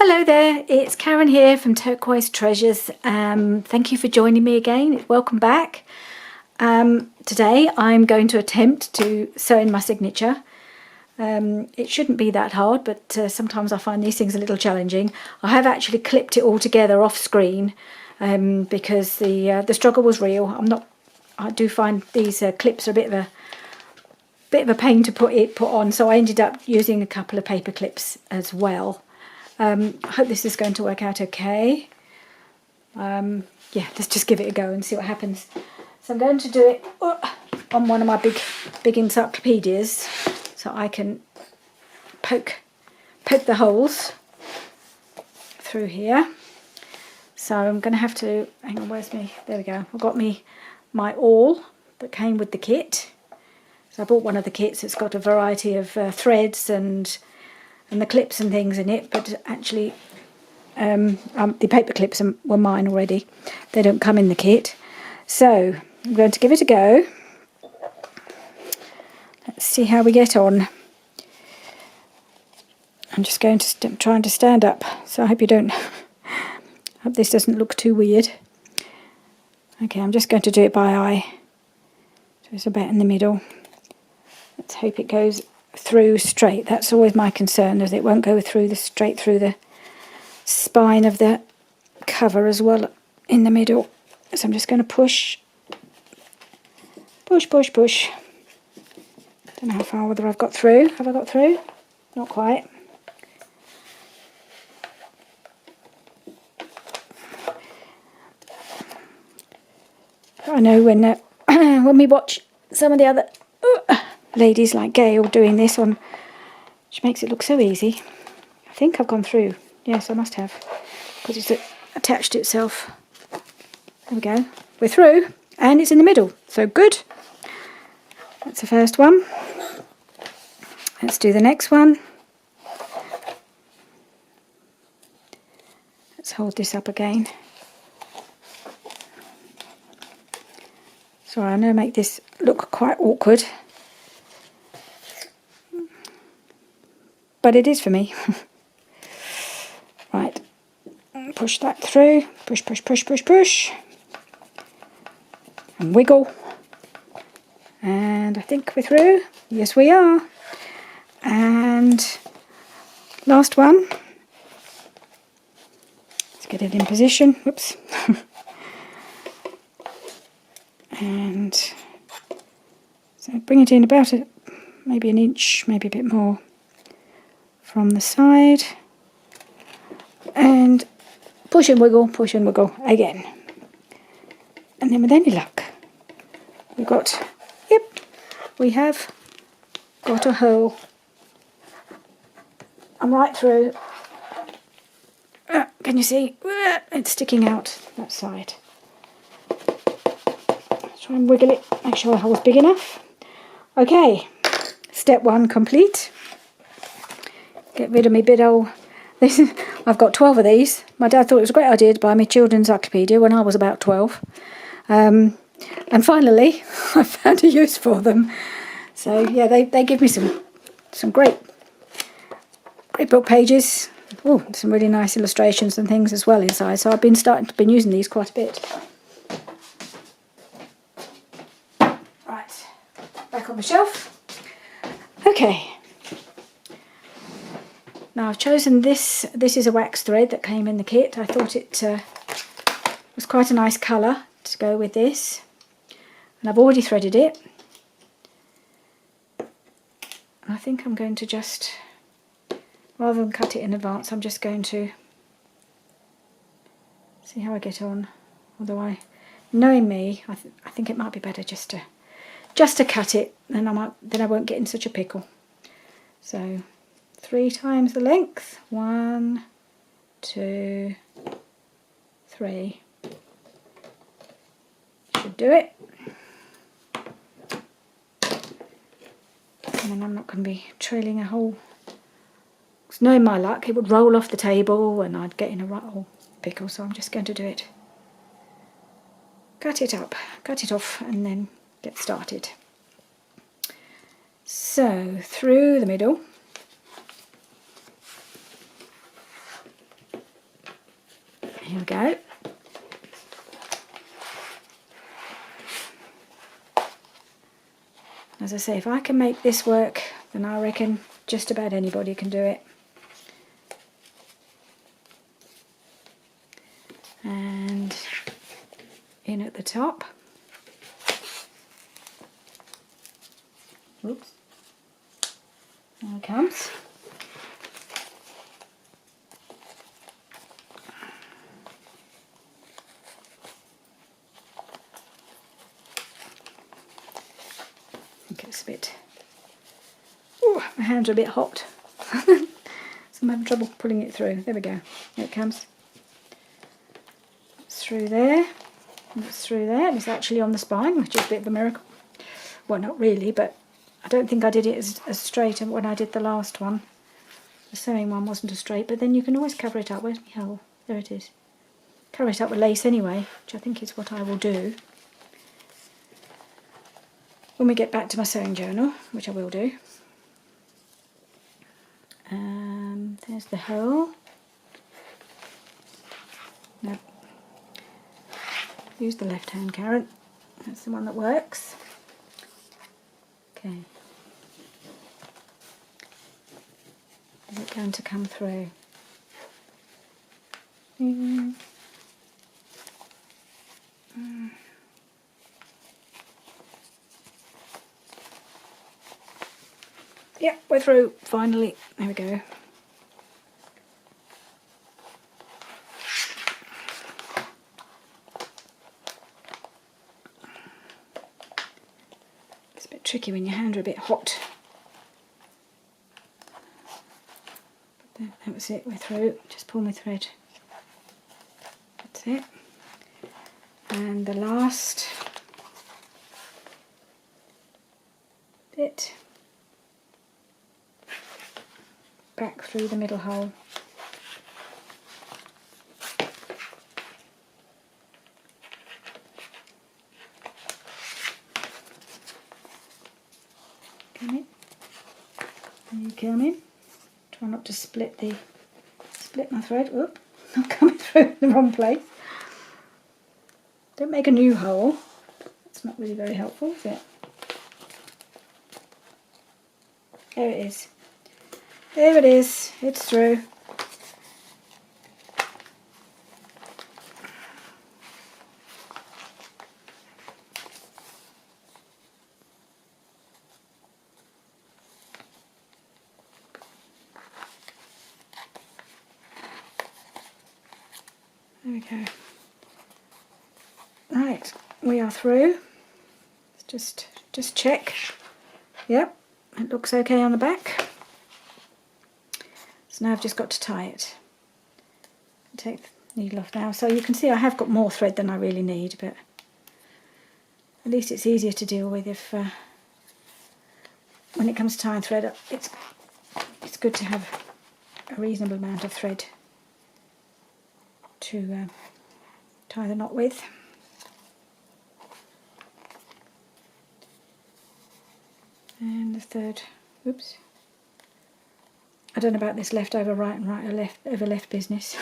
Hello there, it's Karen here from Turquoise Treasures. Thank you for joining me again. Welcome back. Today I'm going to attempt to sew in my signature. It shouldn't be that hard, but sometimes I find these things a little challenging. I have actually clipped it all together off screen because the struggle was real. I do find these clips are a bit of a pain to put on, so I ended up using a couple of paper clips as well. I hope this is going to work out okay. Yeah, let's just give it a go and see what happens. So I'm going to do it on one of my big encyclopedias, so I can poke the holes through here. So I'm going to have to, hang on, where's me? There we go. I've got my awl that came with the kit. So I bought one of the kits. It's got a variety of threads and the clips and things in it, but actually the paper clips were mine already. They don't come in the kit. So I'm going to give it a go. Let's see how we get on. I'm just going to trying to stand up, so I hope hope this doesn't look too weird. Okay, I'm just going to do it by eye. So it's about in the middle. Let's hope it goes through straight. That's always my concern, is it won't go straight through the spine of the cover as well in the middle. So I'm just going to push. Don't know how far whether I've got through. Have I got through? Not quite. I know when when we watch some of the other ladies like Gail doing this on, she makes it look so easy. I think I've gone through. Yes, I must have, because it's attached to itself. There we go. We're through, and it's in the middle, so good. That's the first one. Let's do the next one. Let's hold this up again. Sorry, I know I make this look quite awkward, but it is for me. Right, push that through, push, and wiggle. And I think we're through. Yes, we are. And last one. Let's get it in position. Whoops. And so bring it in about maybe an inch, maybe a bit more from the side. And push and wiggle again. And then with any luck, we have got a hole. I'm right through. Can you see? It's sticking out that side. Try and wiggle it, make sure the hole's big enough. Okay, step one complete. Get rid of my big old. I've got 12 of these. My dad thought it was a great idea to buy me children's encyclopedia when I was about 12. And finally, I found a use for them. So yeah, they give me some great book pages. Oh, some really nice illustrations and things as well inside. So I've been using these quite a bit. Right, back on the shelf. Okay. Now I've chosen this. This is a wax thread that came in the kit. I thought it was quite a nice colour to go with this. And I've already threaded it. I think I'm going to just, rather than cut it in advance, I'm just going to see how I get on. Although knowing me, I think it might be better just to cut it, then I won't get in such a pickle. So 3 times the length. 1, 2, 3. Should do it. And then I'm not going to be trailing a hole. Because knowing my luck, it would roll off the table and I'd get in a right old pickle. So I'm just going to do it. Cut it up, cut it off, and then get started. So through the middle. Here we go. As I say, if I can make this work, then I reckon just about anybody can do it. And in at the top. Oops. There it comes. I think it's a bit... Oh, my hands are a bit hot. So I'm having trouble pulling it through. There we go. There it comes. It's through there. And it's through there. And it's actually on the spine, which is a bit of a miracle. Well, not really, but I don't think I did it as straight when I did the last one. The sewing one wasn't as straight, but then you can always cover it up. Where's my hole? There it is. Cover it up with lace anyway, which I think is what I will do when we get back to my sewing journal, which I will do. There's the hole. No. Use the left hand, Karen. That's the one that works. Okay. Is it going to come through? Yep, we're through, finally. There we go. It's a bit tricky when your hands are a bit hot. But that was it, we're through. Just pull my thread. That's it. And the last bit. Back through the middle hole. Come in. And you come in. Try not to split my thread. Whoop! I'm coming through in the wrong place. Don't make a new hole. That's not really very helpful, is it? There it is. There it is, it's through. There we go. Right, we are through. Let's just check. Yep, it looks okay on the back. So now I've just got to tie it. Take the needle off now. So you can see I have got more thread than I really need, but at least it's easier to deal with if when it comes to tying thread up, it's good to have a reasonable amount of thread to tie the knot with. And the third, oops. I don't know about this left over right and right over left business.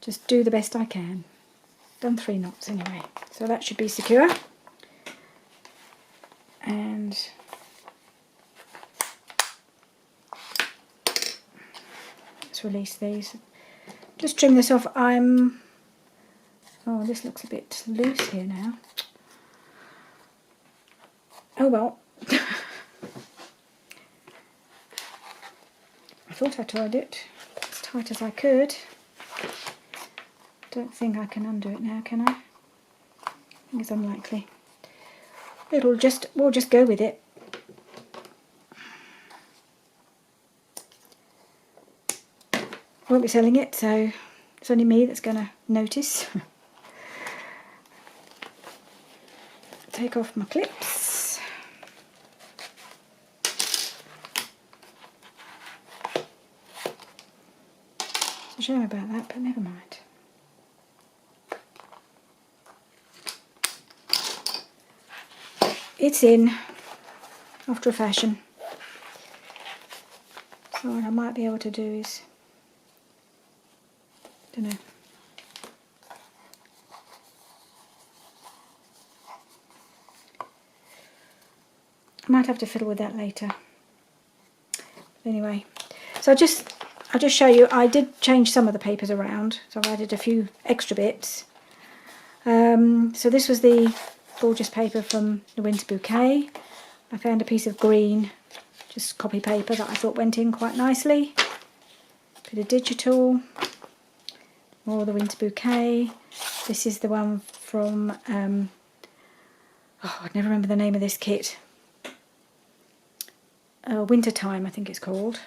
Just do the best I can. Done 3 knots anyway, so that should be secure. And let's release these. Just trim this off. Oh, this looks a bit loose here now. Oh well. I thought I tied it as tight as I could. Don't think I can undo it now, can I? I think it's unlikely. We'll just go with it. Won't be selling it, so it's only me that's going to notice. Take off my clips. It's a shame about that, but never mind. It's in, after a fashion. So what I might be able to do is Don't know. I might have to fiddle with that later. Anyway, so I'll just show you. I did change some of the papers around, so I've added a few extra bits. So this was the gorgeous paper from the Winter Bouquet. I found a piece of green, just copy paper, that I thought went in quite nicely. Bit of digital, more of the Winter Bouquet. This is the one from, I never remember the name of this kit. Winter Time, I think it's called,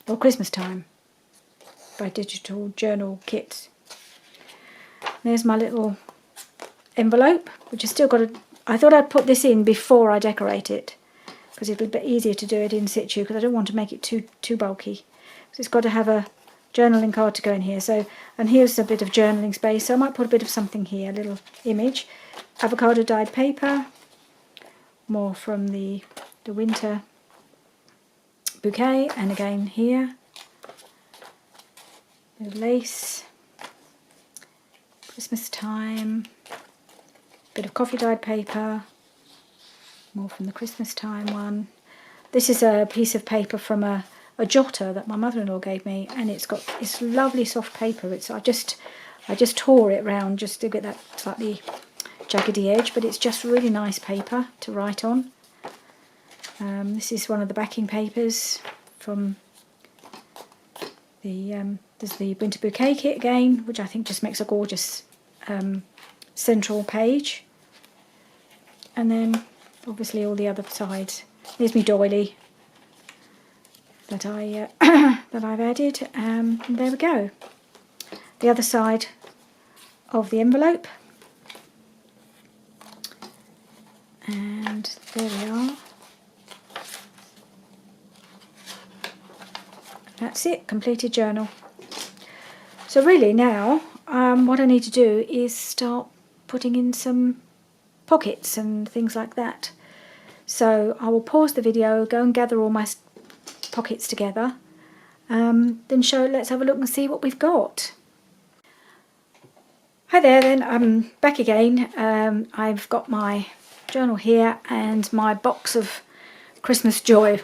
or Christmas Time, by Digital Journal Kits. There's my little envelope, which has still got I thought I'd put this in before I decorate it, because it'll be a bit easier to do it in situ, because I don't want to make it too bulky. So it's got to have a journaling card to go in here. So, and here's a bit of journaling space, so I might put a bit of something here, a little image. Avocado dyed paper, more from the Winter Bouquet, and again here, a bit of lace, Christmas Time, bit of coffee dyed paper, more from the Christmas Time one. This is a piece of paper from a jotter that my mother-in-law gave me, and it's got this lovely soft paper. I just tore it round just to get that slightly jaggedy edge, but it's just really nice paper to write on. This is one of the backing papers from the there's the Winter Bouquet kit again, which I think just makes a gorgeous central page. And then obviously all the other sides. Here's my doily that that I've added. And there we go. The other side of the envelope. And there we are. That's it, completed journal. So really now, what I need to do is start putting in some pockets and things like that. So I will pause the video, go and gather all my pockets together, then let's have a look and see what we've got. Hi there then, I'm back again. I've got my journal here and my box of Christmas joy,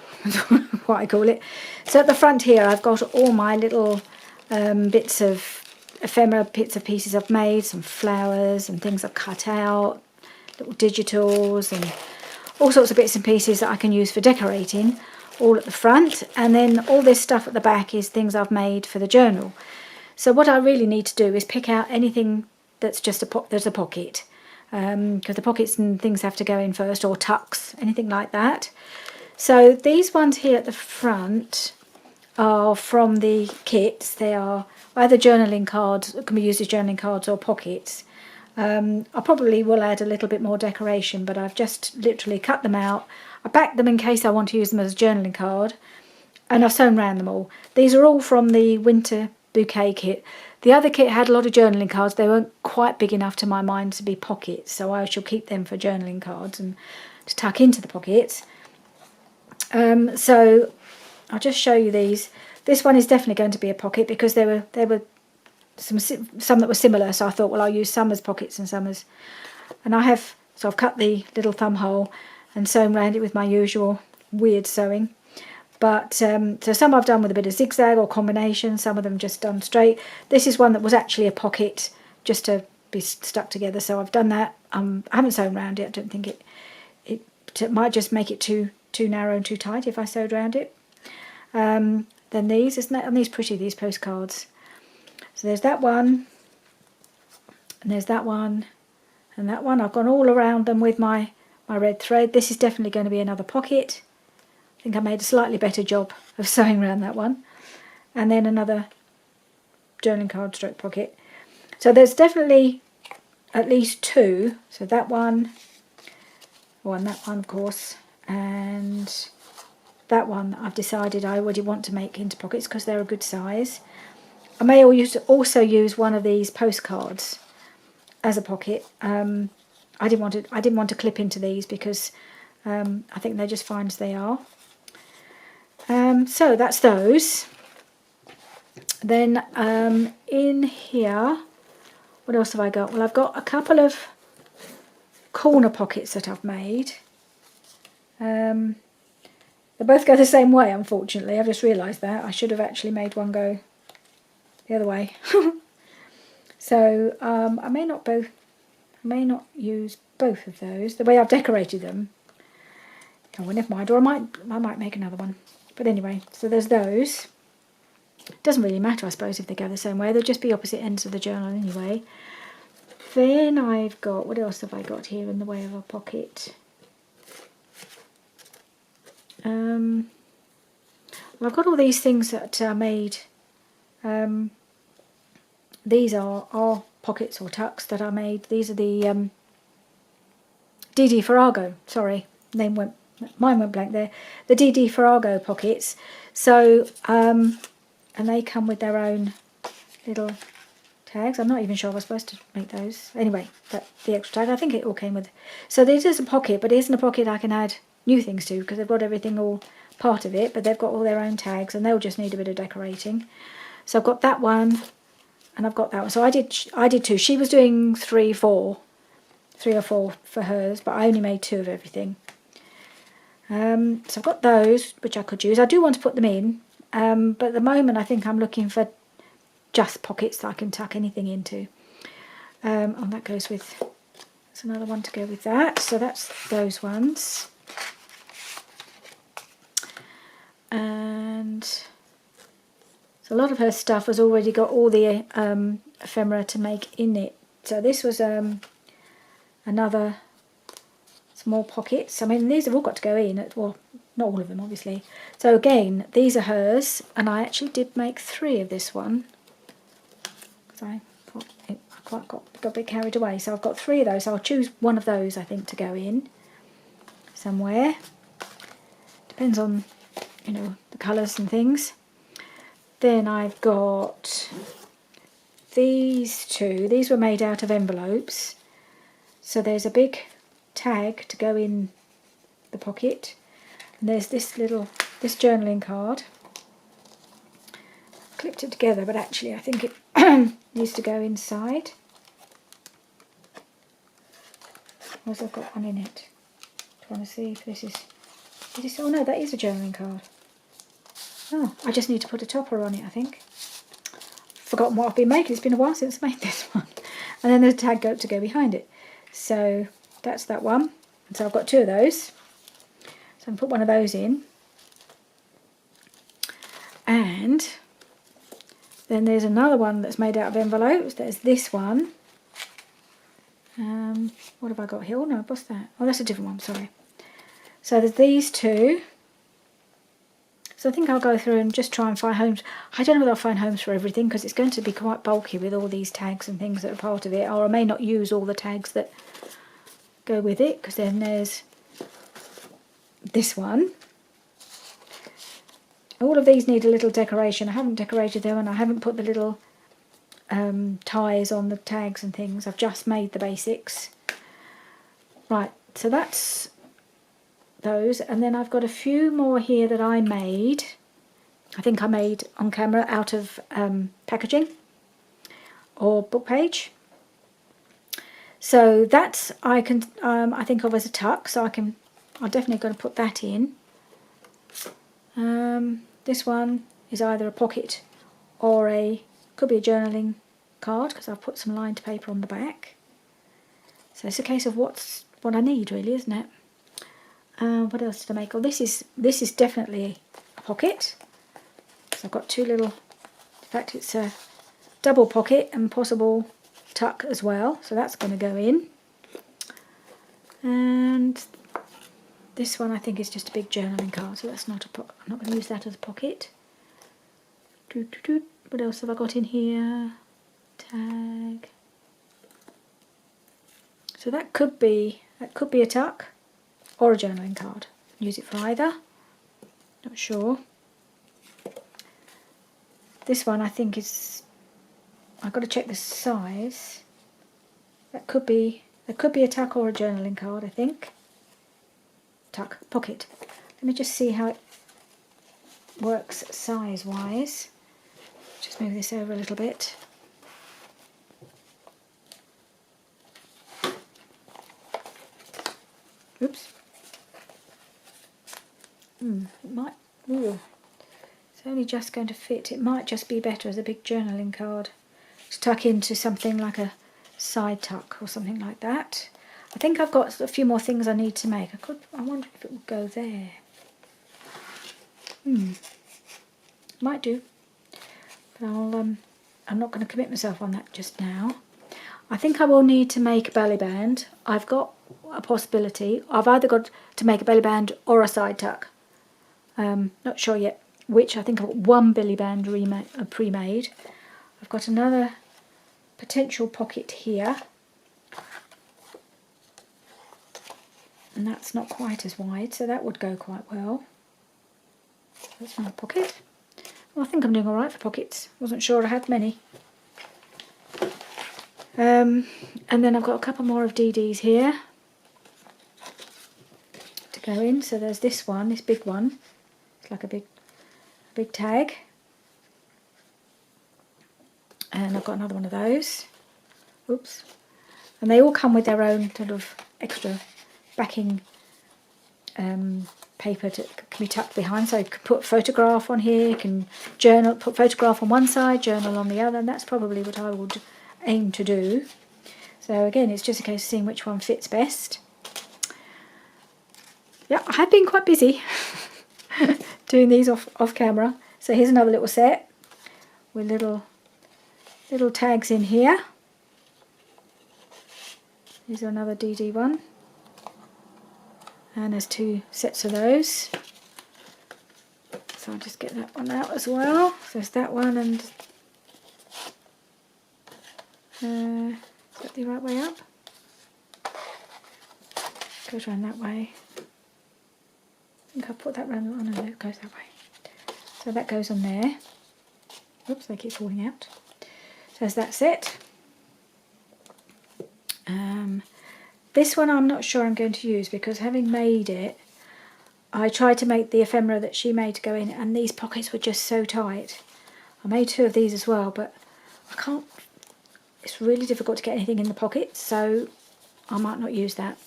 what I call it. So at the front here I've got all my little bits of ephemera, bits of pieces I've made, some flowers and things I've cut out, little digitals and all sorts of bits and pieces that I can use for decorating, all at the front. And then all this stuff at the back is things I've made for the journal. So what I really need to do is pick out anything that's just there's a pocket, because the pockets and things have to go in first, or tucks, anything like that. So these ones here at the front are from the kits. They are either journaling cards, can be used as journaling cards, or pockets. I probably will add a little bit more decoration, but I've just literally cut them out. I backed them in case I want to use them as a journaling card, and I've sewn around them all. These are all from the Winter Bouquet kit. The other kit had a lot of journaling cards. They weren't quite big enough to my mind to be pockets, so I shall keep them for journaling cards and to tuck into the pockets. So I'll just show you these. This one is definitely going to be a pocket, because there were some that were similar, so I thought, well, I'll use some as pockets and some as, and so I've cut the little thumb hole and sewn around it with my usual weird sewing. But so some I've done with a bit of zigzag or combination, some of them just done straight. This is one that was actually a pocket, just to be stuck together, so I've done that. I haven't sewn around it. I don't think it might just make it too narrow and too tight if I sewed around it. Then these, aren't these pretty, these postcards? So there's that one, and there's that one, and that one. I've gone all around them with my red thread. This is definitely going to be another pocket. I think I made a slightly better job of sewing around that one. And then another journaling card stroke pocket. So there's definitely at least two. So that one, and that one of course, and that one I've decided I already want to make into pockets because they're a good size. I may also use one of these postcards as a pocket. I didn't want to clip into these because I think they're just fine as they are. So that's those. Then in here, what else have I got? Well, I've got a couple of corner pockets that I've made. They both go the same way, unfortunately. I've just realised that. I should have actually made one go the other way. So I may not use both of those. The way I've decorated them. Oh, well, never mind. Or I might make another one. But anyway, so there's those. It doesn't really matter, I suppose, if they go the same way. They'll just be opposite ends of the journal anyway. Then I've got, what else have I got here in the way of a pocket? Well, I've got all these things that I made. These are pockets or tucks that I made. These are the DD Farrago. Sorry, mine went blank there. The DD Farrago pockets. So, and they come with their own little tags. I'm not even sure I was supposed to make those. Anyway, but the extra tag, I think it all came with. So this is a pocket, but it isn't a pocket I can add new things to because they've got everything all part of it, but they've got all their own tags and they'll just need a bit of decorating. So I've got that one and I've got that one. So I did two. She was doing three or four for hers, but I only made two of everything. So I've got those, which I could use. I do want to put them in, but at the moment I think I'm looking for just pockets that I can tuck anything into. And that goes with, there's another one to go with that. So that's those ones. And so a lot of her stuff has already got all the ephemera to make in it. So this was another small pockets. I mean, these have all got to go in. Well, not all of them, obviously. So again, these are hers, and I actually did make 3 of this one. Because I quite got a bit carried away. So I've got 3 of those. So I'll choose one of those, I think, to go in somewhere. Depends on, you know, the colours and things. Then I've got these 2. These were made out of envelopes. So there's a big tag to go in the pocket. And there's this journaling card. I've clipped it together, but actually I think it needs to go inside. Where's I've got one in it? Trying to see if this is oh no, that is a journaling card. Oh, I just need to put a topper on it, I think. Forgotten what I've been making. It's been a while since I made this one. And then there's a tag to go behind it. So that's that one. And so I've got 2 of those. So I can put one of those in. And then there's another one that's made out of envelopes. There's this one. What have I got here? Oh no, what's that? Oh, that's a different one, sorry. So there's these 2. So I think I'll go through and just try and find homes. I don't know whether I'll find homes for everything because it's going to be quite bulky with all these tags and things that are part of it. Or I may not use all the tags that go with it, because then there's this one. All of these need a little decoration. I haven't decorated them and I haven't put the little ties on the tags and things. I've just made the basics. Right, so that's those, and then I've got a few more here that I made. I think I made on camera out of packaging or book page. So that's I think of as a tuck. So I'm definitely going to put that in. This one is either a pocket or could be a journaling card because I've put some lined paper on the back. So it's a case of what I need, really, isn't it? What else did I make? Oh, this is definitely a pocket. So I've got 2 little. In fact, it's a double pocket and possible tuck as well. So that's going to go in. And this one I think is just a big journaling card. So that's not a pocket. I'm not going to use that as a pocket. What else have I got in here? Tag. So that could be a tuck or a journaling card. Use it for either. Not sure. This one I think is. I've got to check the size. That could be a tuck or a journaling card. I think. Tuck pocket. Let me just see how it works size-wise. Just move this over a little bit. Oops. It might, ooh, it's only just going to fit. It might just be better as a big journaling card to tuck into something like a side tuck or something like that. I think I've got a few more things I need to make. I wonder if it will go there. Might do. But I'm not going to commit myself on that just now. I think I will need to make a belly band. I've got a possibility. I've either got to make a belly band or a side tuck. Not sure yet which. I think I've got one belly band pre-made. I've got another potential pocket here. And that's not quite as wide, so that would go quite well. That's my pocket. Well, I think I'm doing all right for pockets. Wasn't sure I had many. And then I've got a couple more of DDs here to go in. So there's this one, this big one. It's like a big tag. And I've got another one of those. Oops. And they all come with their own sort of extra backing paper that can be tucked behind, so you can put photograph on here, you can journal, put photograph on one side, journal on the other, and that's probably what I would aim to do. So again, it's just a case of seeing which one fits best. Yeah, I have been quite busy doing these off camera. So here's another little set with little tags in here. Here's another DD one. And there's two sets of those. So I'll just get that one out as well. So there's that one, and is that the right way up? Goes around that way. I think I'll put that round on, and it goes that way. So that goes on there. Oops, they keep falling out. So there's that set. This one I'm not sure I'm going to use, because having made it, I tried to make the ephemera that she made to go in, and these pockets were just so tight. I made two of these as well, but I can't, it's really difficult to get anything in the pockets, so I might not use that.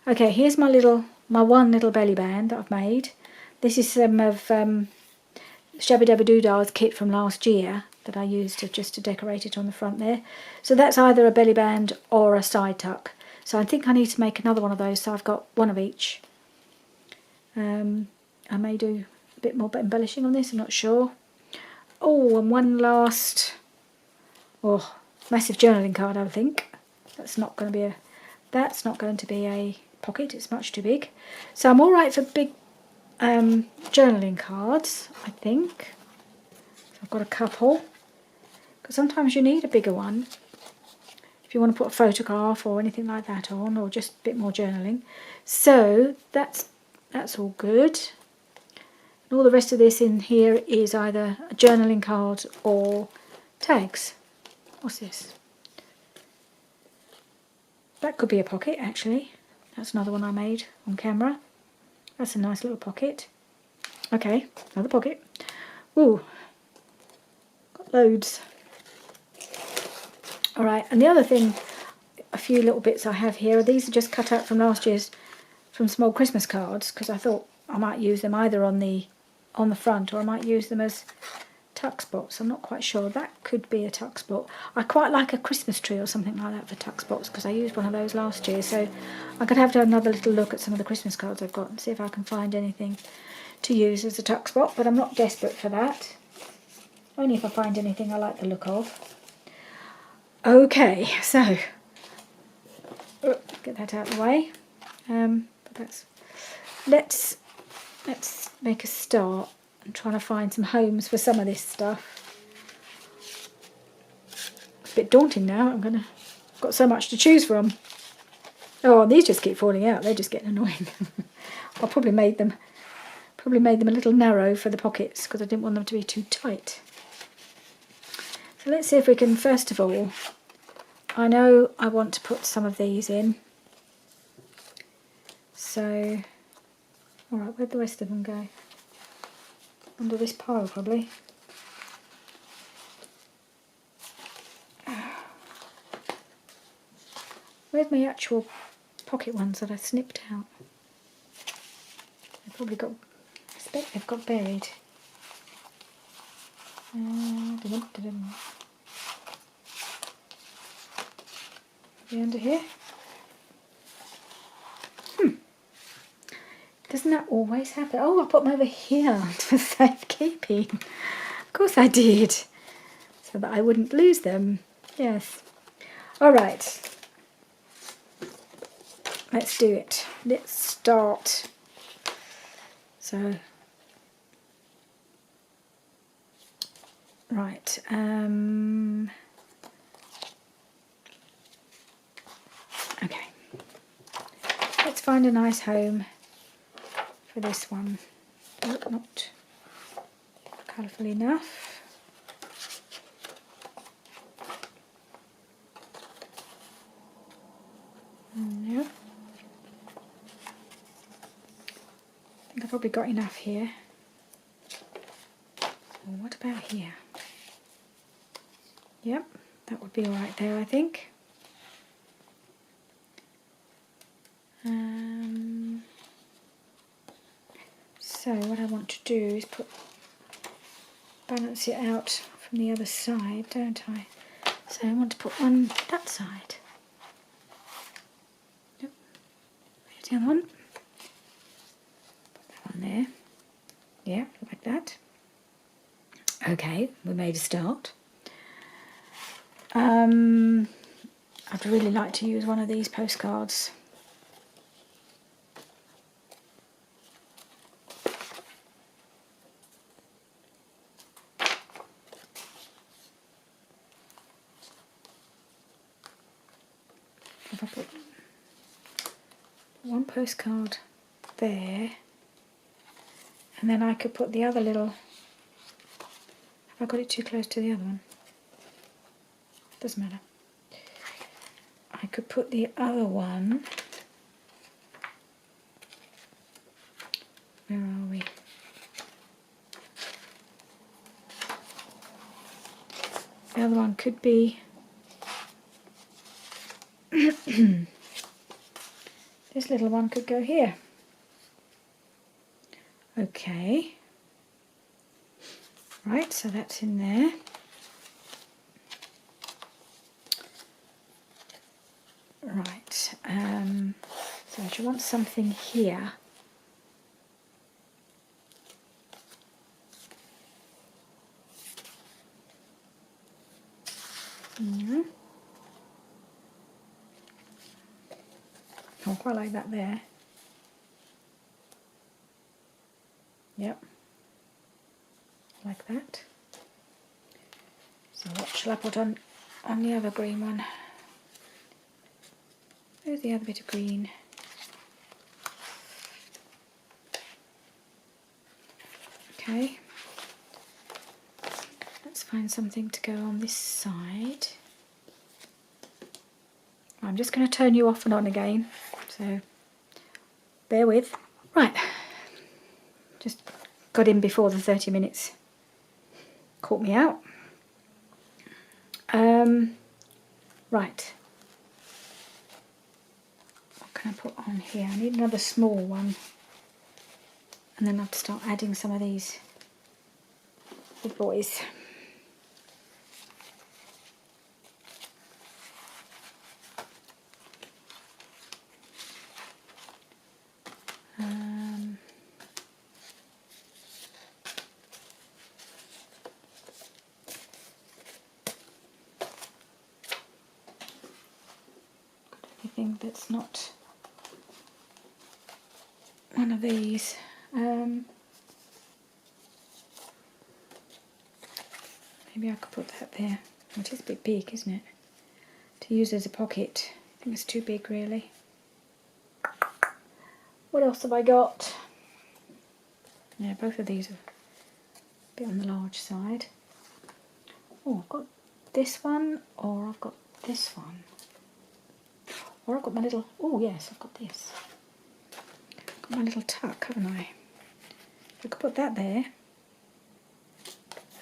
Okay, here's my one little belly band that I've made. This is some of Shabby Dabby Doodah's kit from last year that I used just to decorate it on the front there. So that's either a belly band or a side tuck. So I think I need to make another one of those, so I've got one of each. I may do a bit more embellishing on this, I'm not sure. Oh, and one last massive journaling card, I think. That's not going to be a pocket, it's much too big. So I'm all right for big journaling cards, I think. So I've got a couple, because sometimes you need a bigger one if you want to put a photograph or anything like that on, or just a bit more journaling. So that's all good. And all the rest of this in here is either a journaling card or tags. What's this? That could be a pocket, actually. That's another one I made on camera. That's a nice little pocket. Okay, another pocket. Ooh, got loads. Alright, and the other thing, a few little bits I have here, these are just cut out from last year's, from small Christmas cards, because I thought I might use them either on the front, or I might use them as tuck spots. I'm not quite sure. That could be a tuck spot. I quite like a Christmas tree or something like that for tuck spots, because I used one of those last year, so I'm going to have another little look at some of the Christmas cards I've got and see if I can find anything to use as a tuck spot, but I'm not desperate for that. Only if I find anything I like the look of. Okay, so get that out of the way. Let's make a start and trying to find some homes for some of this stuff. It's a bit daunting now. I've got so much to choose from. Oh, these just keep falling out. They're just getting annoying. I probably made them a little narrow for the pockets because I didn't want them to be too tight. So let's see if we can, first of all, I know I want to put some of these in. So, alright, where'd the rest of them go? Under this pile, probably. Where's my actual pocket ones that I snipped out? They've probably got, I expect they've got buried. Dum-dum-dum. Are they under here? Doesn't that always happen? Oh, I put them over here for safekeeping. Of course I did. So that I wouldn't lose them. Yes. All right. Let's do it. Let's start. So, right. Okay. Let's find a nice home for this one. Oh, not colourful enough. Yep. I think I've probably got enough here. Well, what about here? Yep, that would be all right there, I think. So what I want to do is balance it out from the other side, don't I? So I want to put one that side. Yep. Here's the other one. Put that one there. Yeah, like that. Okay, we made a start. I'd really like to use one of these postcards. If I put one postcard there, and then I could put the other little, have I got it too close to the other one? Doesn't matter. I could put the other one, where are we? The other one could be this little one could go here. Okay. Right, so that's in there. Right, so I should want something here. I quite like that there. Yep, like that. So what shall I put on the other green one? There's the other bit of green. Okay, let's find something to go on this side. I'm just going to turn you off and on again, so bear with. Right, just got in before the 30 minutes caught me out. Right, what can I put on here? I need another small one, and then I have to start adding some of these big boys. Anything that's not one of these. Maybe I could put that there. It is a bit big, isn't it? To use as a pocket. I think it's too big, really. What else have I got? Yeah, both of these are a bit on the large side. Oh, I've got this one, or I've got this one. Or I've got my little, oh yes, I've got this. Got my little tuck, haven't I? I could put that there.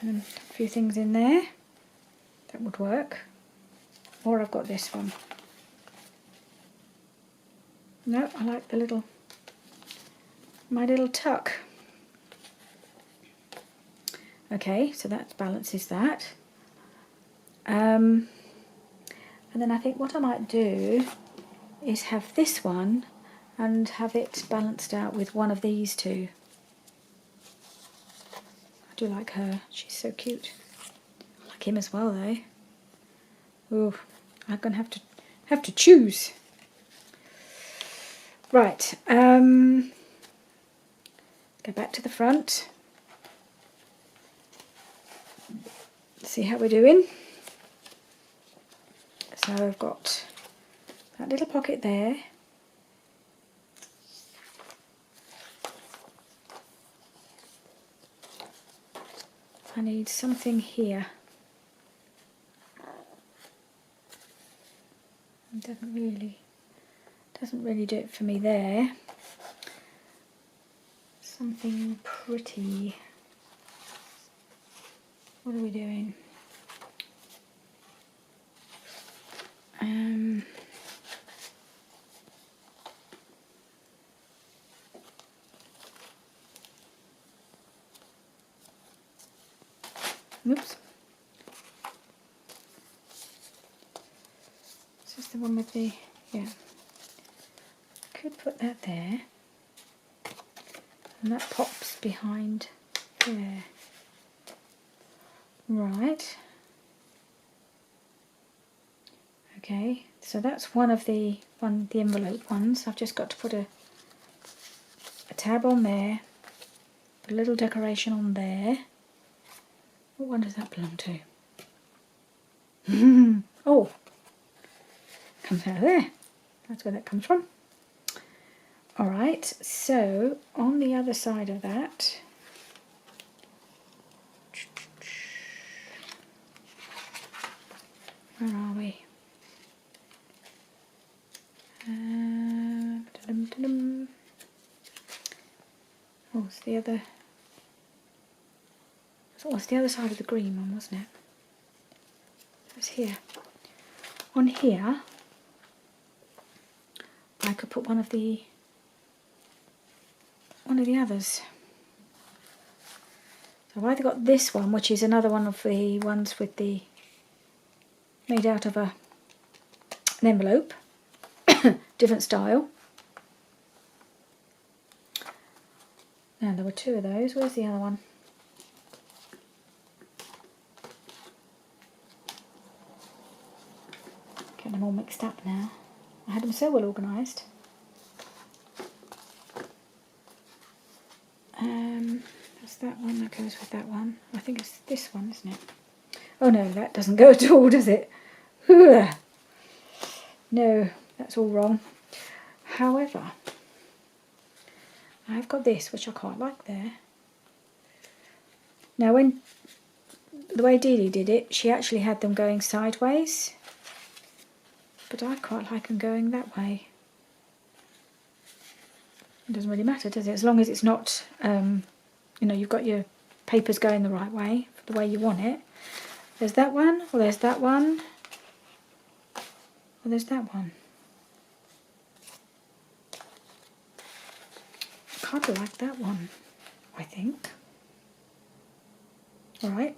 And a few things in there. That would work. Or I've got this one. No, I like the little, my little tuck. Okay, so that balances that. And then I think what I might do is have this one and have it balanced out with one of these two. I do like her, she's so cute. I like him as well though. Oh, I'm gonna have to choose. Right, go back to the front. See how we're doing. So I've got that little pocket there. I need something here. It doesn't really do it for me there. Something pretty. What are we doing? Oops. This is the one with the, yeah. Could put that there. And that pops behind there. Right. Okay, so that's one of the envelope ones. I've just got to put a tab on there, put a little decoration on there. What one does that belong to? Oh, comes out of there. That's where that comes from. Alright, so on the other side of that, where are we? Oh, it's the other. Oh, it's the other side of the green one, wasn't it? It's here. On here, I could put one of the others. So I've either got this one, which is another one of the ones with the made out of an envelope, different style. Now there were two of those. Where's the other one? Getting them all mixed up now. I had them so well organised. That's that one that goes with that one. I think it's this one, isn't it? Oh no, that doesn't go at all, does it? No, that's all wrong. However, I've got this, which I quite like there. Now, when the way Dee Dee did it, she actually had them going sideways, but I quite like them going that way. It doesn't really matter, does it? As long as it's not, you know, you've got your papers going the right way, the way you want it. There's that one, or there's that one, or there's that one. I kind of like that one, I think. Alright,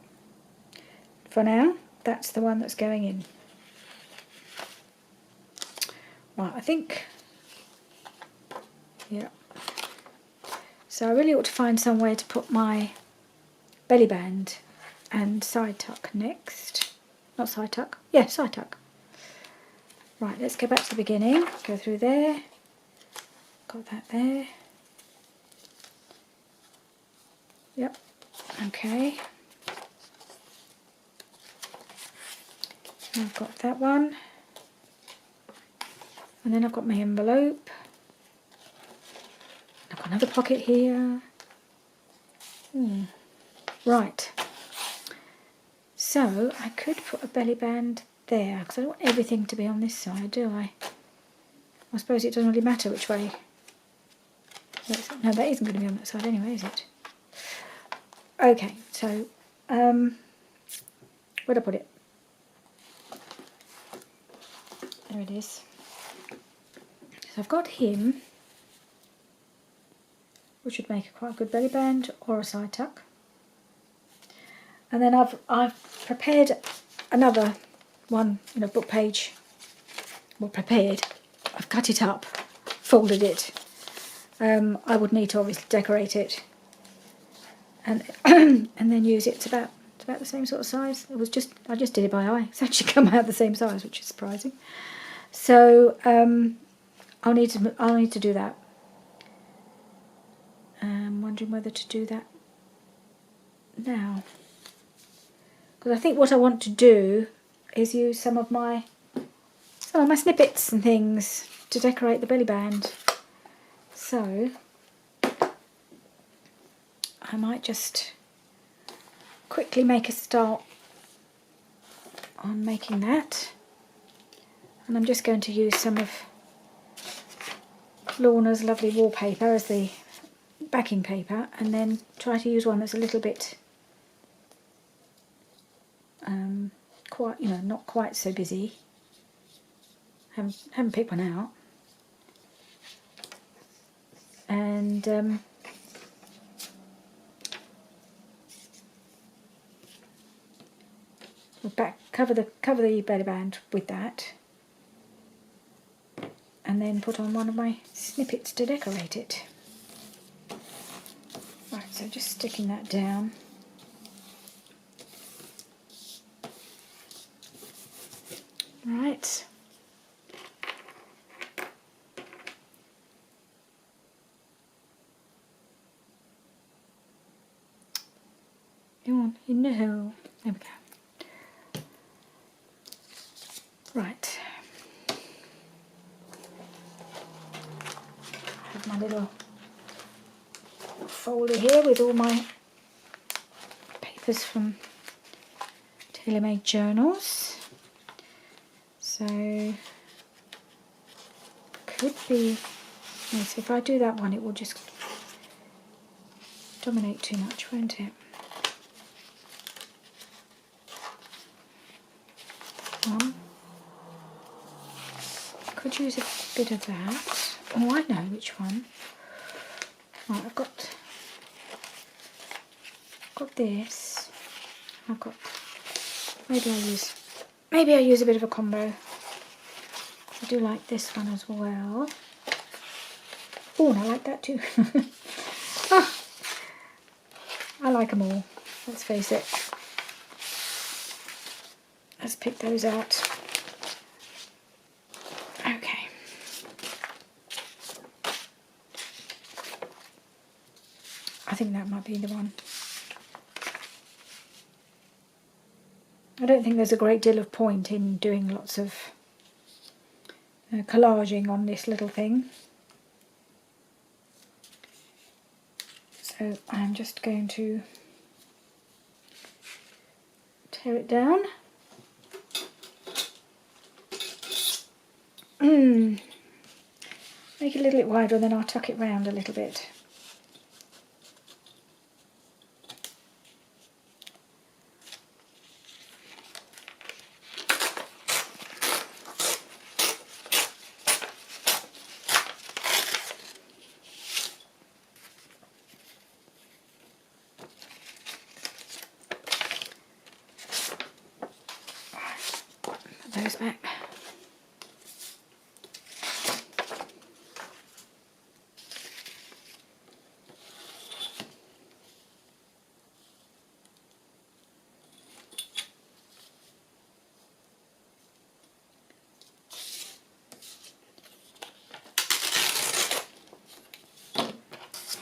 for now, that's the one that's going in. Right, I think, yeah. So I really ought to find somewhere to put my belly band and side tuck next. Not side tuck, yeah, side tuck. Right, let's go back to the beginning, go through there, got that there. Yep, okay. I've got that one. And then I've got my envelope. I've got another pocket here. Right. So I could put a belly band there, because I don't want everything to be on this side, do I? I suppose it doesn't really matter which way. No, that isn't going to be on that side anyway, is it? Okay, so where'd I put it? There it is. So I've got him, which would make quite a good belly band or a side tuck. And then I've prepared another one, book page. Well, prepared. I've cut it up, folded it. I would need to obviously decorate it, and and then use it. It's about the same sort of size. I just did it by eye. It's actually come out the same size, which is surprising. So I'll need to do that. I'm wondering whether to do that now, because I think what I want to do is use some of my snippets and things to decorate the belly band. So I might just quickly make a start on making that, and I'm just going to use some of Lorna's lovely wallpaper as the backing paper, and then try to use one that's a little bit quite, not quite so busy. Haven't picked one out. And we'll cover the belly band with that, and then put on one of my snippets to decorate it. Right, so just sticking that down. Right. Come on, in the hole. There we go. Right. I have my little folder here with all my papers from Tailor-Made Journals. So could be, yes, if I do that one, it will just dominate too much, won't it? Could use a bit of that. Oh, I know which one. Right, I've got this. I've got, maybe I use a bit of a combo. I do like this one as well. Oh, and I like that too. I like them all, let's face it. Let's pick those out. Okay. I think that might be the one. I don't think there's a great deal of point in doing lots of collaging on this little thing. So I'm just going to tear it down. Make it a little bit wider, and then I'll tuck it round a little bit. Put those back.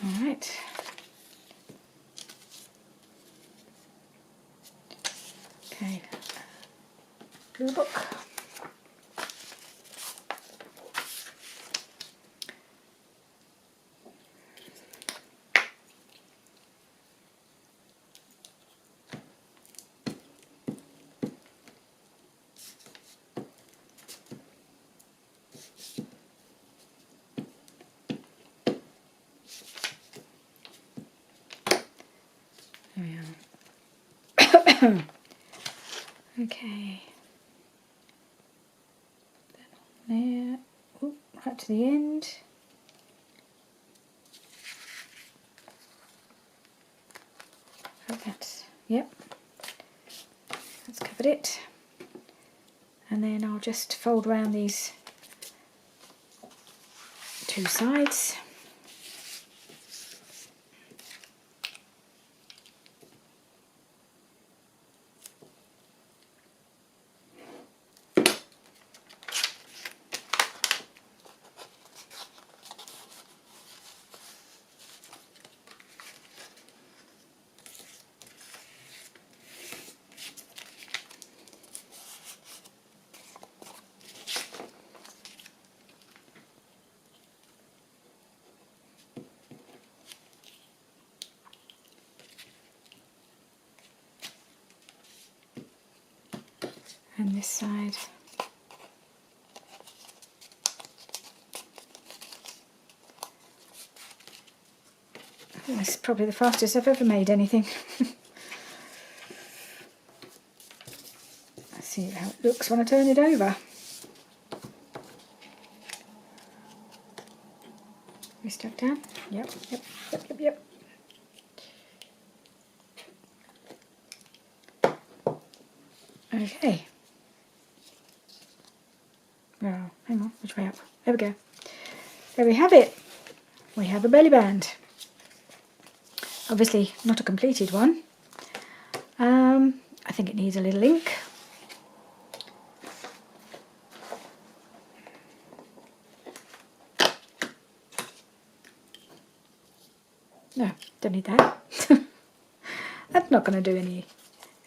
Alright. Okay. Blue book. There we are. Okay. There. Ooh, right to the end. That's, yep, that's covered it. And then I'll just fold around these two sides. And this side. I think this is probably the fastest I've ever made anything. Let's see how it looks when I turn it over. We stuck down? Yep. Okay. Oh, hang on, which way up? There we go. There we have it. We have a belly band. Obviously not a completed one. I think it needs a little ink. No, don't need that. That's not going to do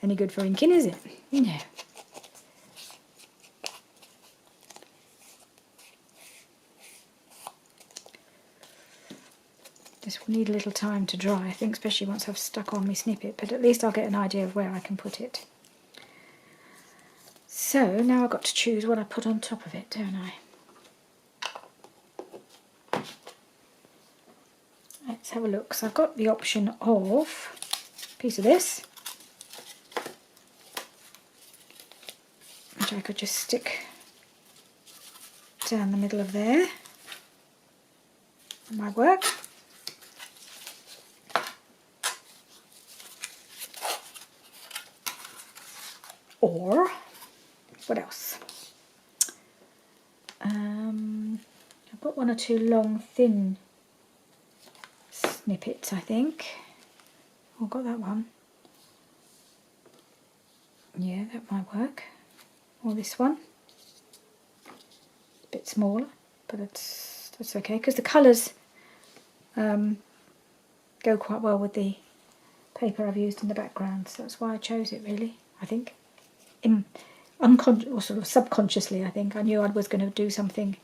any good for inking, is it? No. This will need a little time to dry, I think, especially once I've stuck on my snippet, but at least I'll get an idea of where I can put it. So now I've got to choose what I put on top of it, don't I? Let's have a look. So I've got the option of a piece of this, which I could just stick down the middle of there. That might work. Or, what else? I've got one or two long, thin snippets, I think. Oh, I've got that one. Yeah, that might work. Or this one. A bit smaller, but that's okay, because the colours go quite well with the paper I've used in the background, so that's why I chose it, really, I think. Or sort of subconsciously, I think. I knew I was going to do something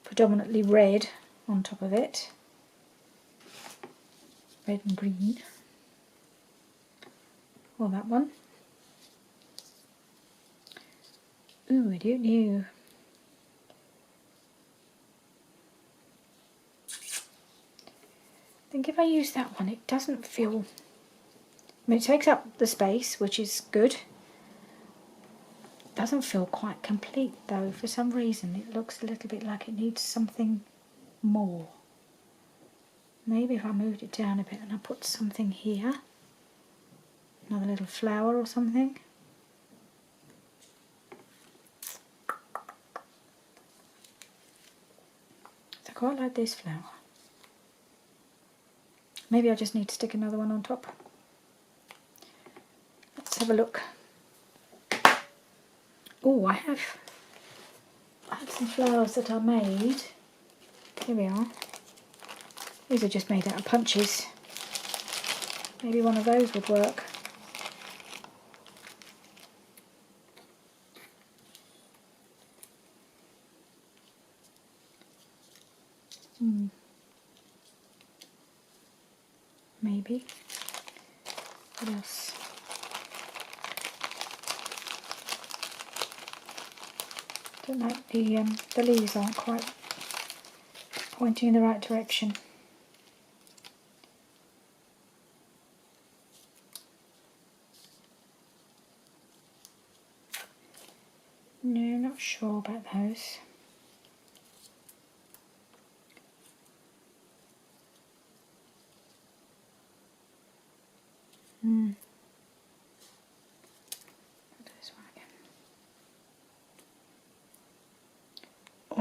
predominantly red on top of it. Red and green. Or that one. Ooh, I don't know. I think if I use that one, it doesn't feel... I mean, it takes up the space, which is good. Doesn't feel quite complete though. For some reason it looks a little bit like it needs something more. Maybe if I moved it down a bit and I put something here, another little flower or something. So I quite like this flower. Maybe I just need to stick another one on top. Let's have a look. Oh, I had some flowers that I made. Here we are. These are just made out of punches. Maybe one of those would work. Maybe. What else? Don't like the leaves aren't quite pointing in the right direction. No, not sure about those.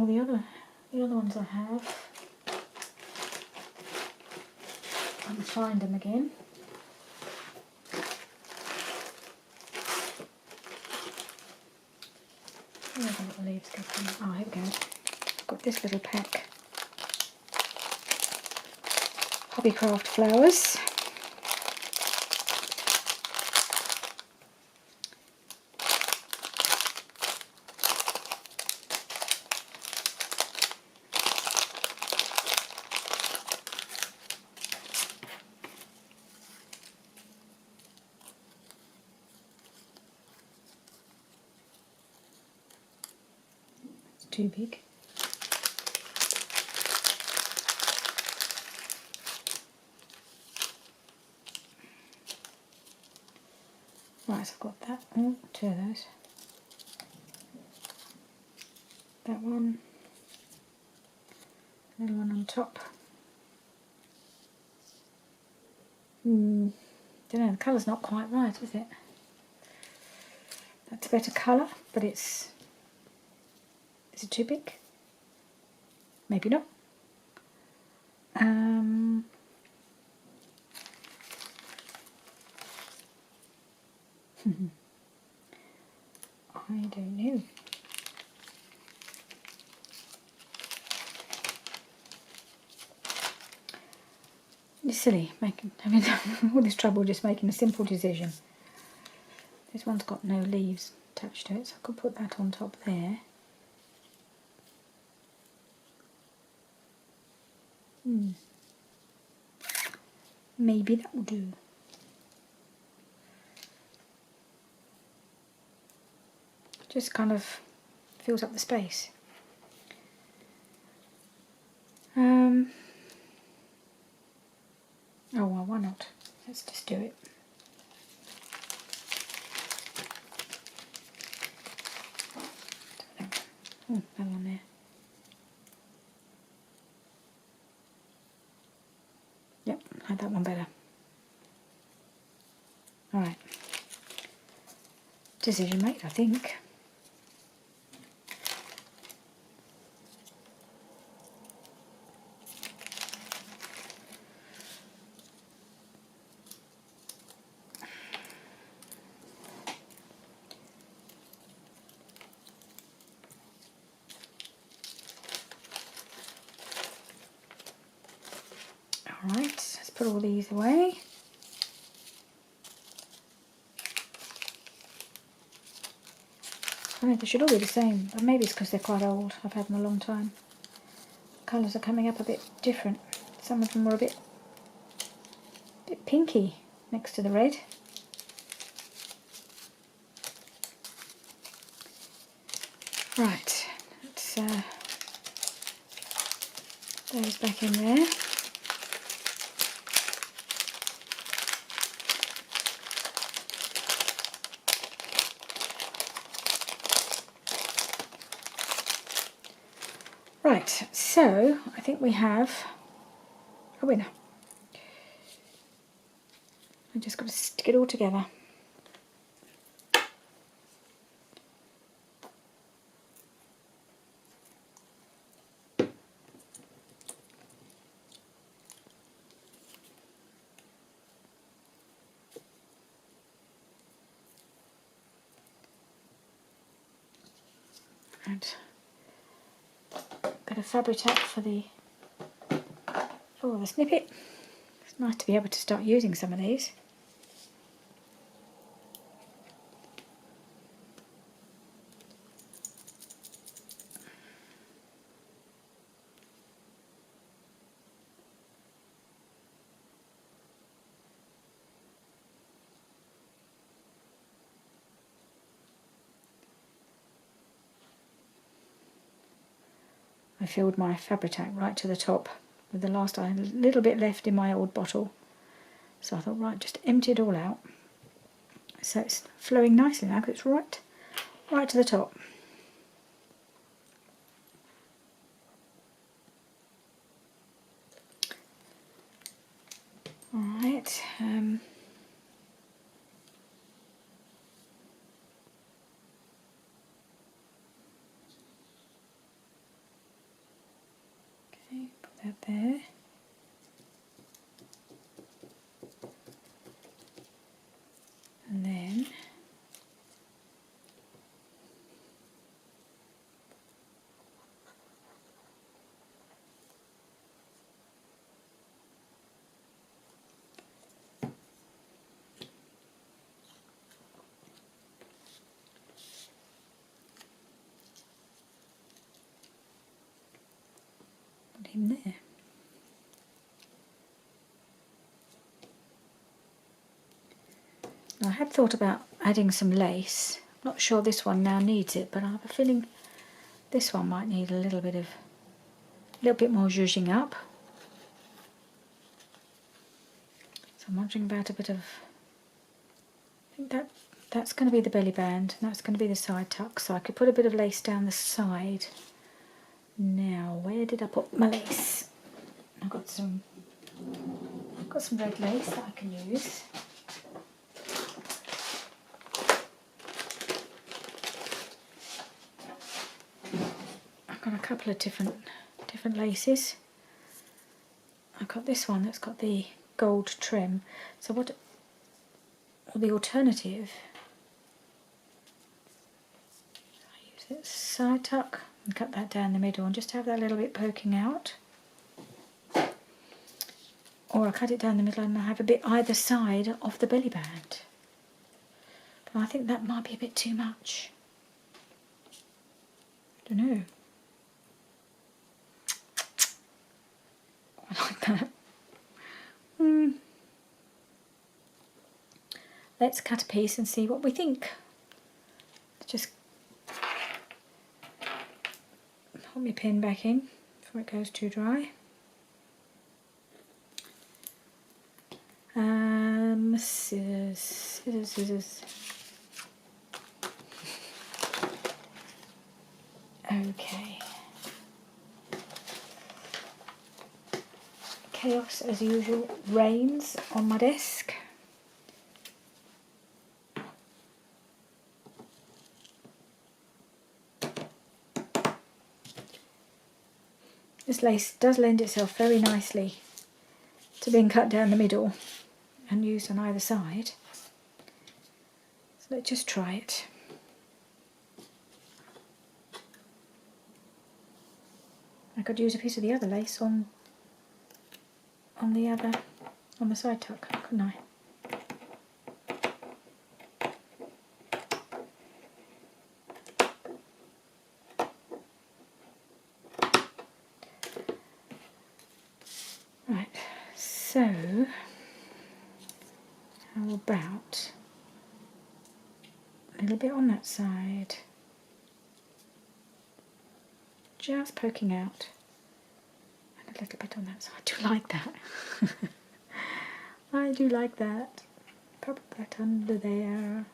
all the other ones I have. I'm gonna find them again. Where are the little leaves go from? Oh, here we go. I've got this little pack. Hobbycraft flowers. It's too big. Right, so I've got that. Oh, two of those. That one. Little one on top. Don't know, the colour's not quite right, is it? That's a better colour, but is it too big? Maybe not. I don't know. It's silly having all this trouble just making a simple decision. This one's got no leaves attached to it, so I could put that on top there. Maybe that will do. Just kind of fills up the space. Oh well, why not? Let's just do it. Oh, that one there. Yep, I like that one better. Alright. Decision made, I think. Alright, let's put all these away. I mean, they should all be the same, but maybe it's because they're quite old. I've had them a long time. Colours are coming up a bit different. Some of them were a bit pinky next to the red. Right, let's those back in there. Right, so I think we have a winner. I just got to stick it all together. And got a Fabri-Tac for the snippet. It's nice to be able to start using some of these. I filled my Fabri-Tac right to the top with the last a little bit left in my old bottle. So I thought, right, just empty it all out. So it's flowing nicely now because it's right to the top. Alright, there. And then put him there. I had thought about adding some lace. I'm not sure this one now needs it, but I have a feeling this one might need a little bit more zhuzhing up. So I'm wondering about a bit of, I think that's going to be the belly band, and that's going to be the side tuck, so I could put a bit of lace down the side. Now, where did I put my lace? I've got some red lace that I can use. I've got a couple of different laces. I've got this one that's got the gold trim. So what, or the alternative, I use it side tuck and cut that down the middle and just have that little bit poking out. Or I cut it down the middle and I have a bit either side of the belly band. But I think that might be a bit too much. I don't know. I like that. Let's cut a piece and see what we think. Just put my pin back in before it goes too dry. Scissors. Okay. Chaos as usual reigns on my desk. This lace does lend itself very nicely to being cut down the middle and used on either side. So let's just try it. I could use a piece of the other lace on the side tuck, couldn't I? Right, so how about a little bit on that side, just poking out, and a little bit on that side. I do like that. I do like that. Pop that under there.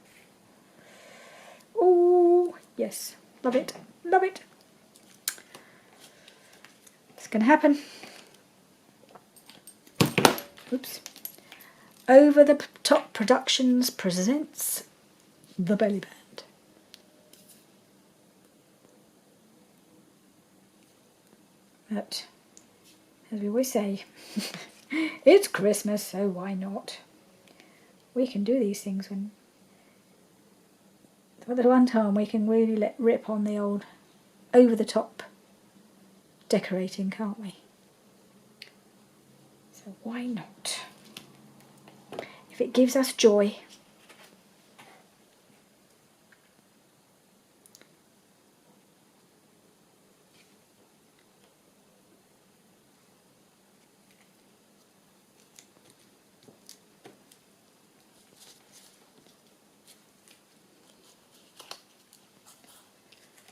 Oh yes, love it, love it. It's gonna happen. Oops. Over the Top Productions presents The Belly Band. But, as we always say, it's Christmas, so why not? We can do these things when, for the one time, we can really let rip on the old over-the-top decorating, can't we? So why not? If it gives us joy.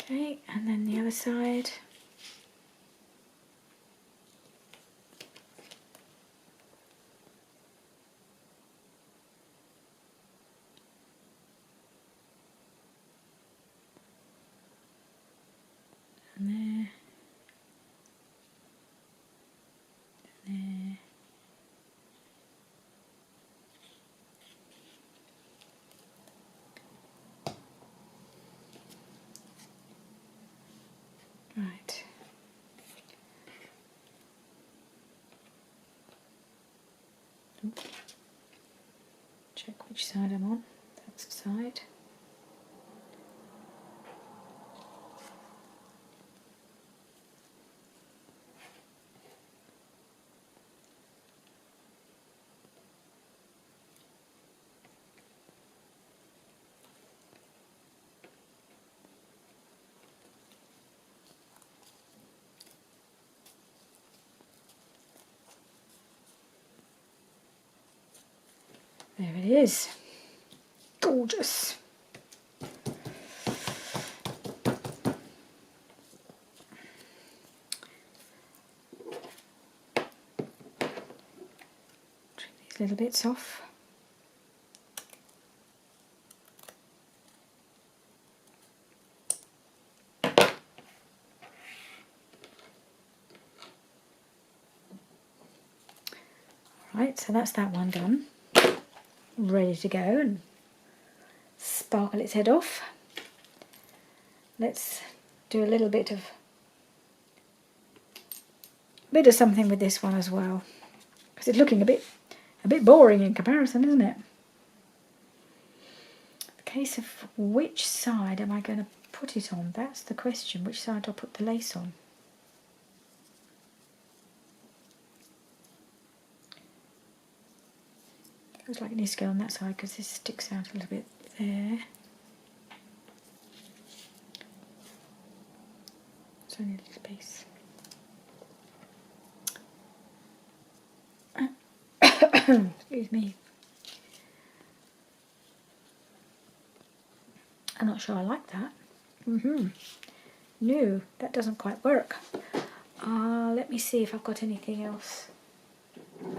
Okay, and then the other side. And there. And there. Right. Check which side I'm on. That's the side. There it is. Gorgeous. Trim these little bits off. Right, so that's that one done. Ready to go and sparkle its head off. Let's do a little bit of something with this one as well, because it's looking a bit boring in comparison, isn't it? The case of which side am I going to put it on? That's the question. Which side do I put the lace on? Looks like it needs to go on that side because this sticks out a little bit there. It's only a little piece. Excuse me. I'm not sure I like that. No, that doesn't quite work. Let me see if I've got anything else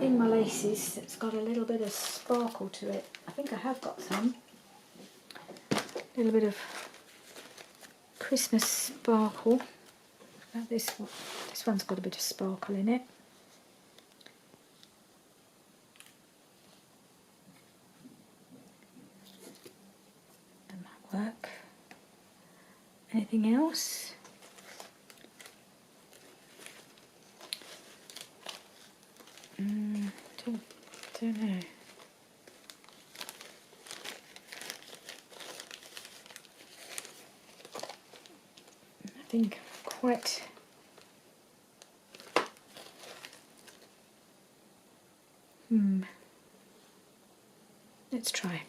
in my laces that's got a little bit of sparkle to it. I think I have got some. A little bit of Christmas sparkle. Now this one's got a bit of sparkle in it. That might work. Anything else? Don't know. Nothing quite. Let's try.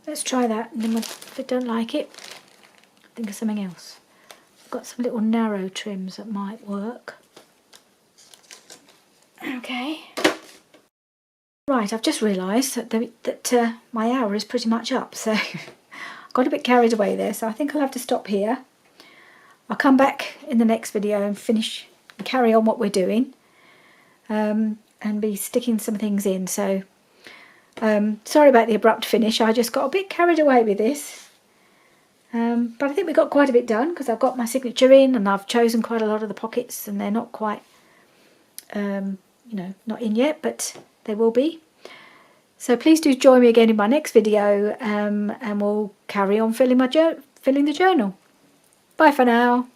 Let's try that, and then if I don't like it, think of something else. I've got some little narrow trims that might work. Okay. Right, I've just realised that my hour is pretty much up, so I got a bit carried away there, so I think I'll have to stop here. I'll come back in the next video and finish and carry on what we're doing, and be sticking some things in. So sorry about the abrupt finish. I just got a bit carried away with this, but I think we got quite a bit done because I've got my signature in and I've chosen quite a lot of the pockets, and they're not quite you know, not in yet, but they will be. So please do join me again in my next video, and we'll carry on filling the journal. Bye for now.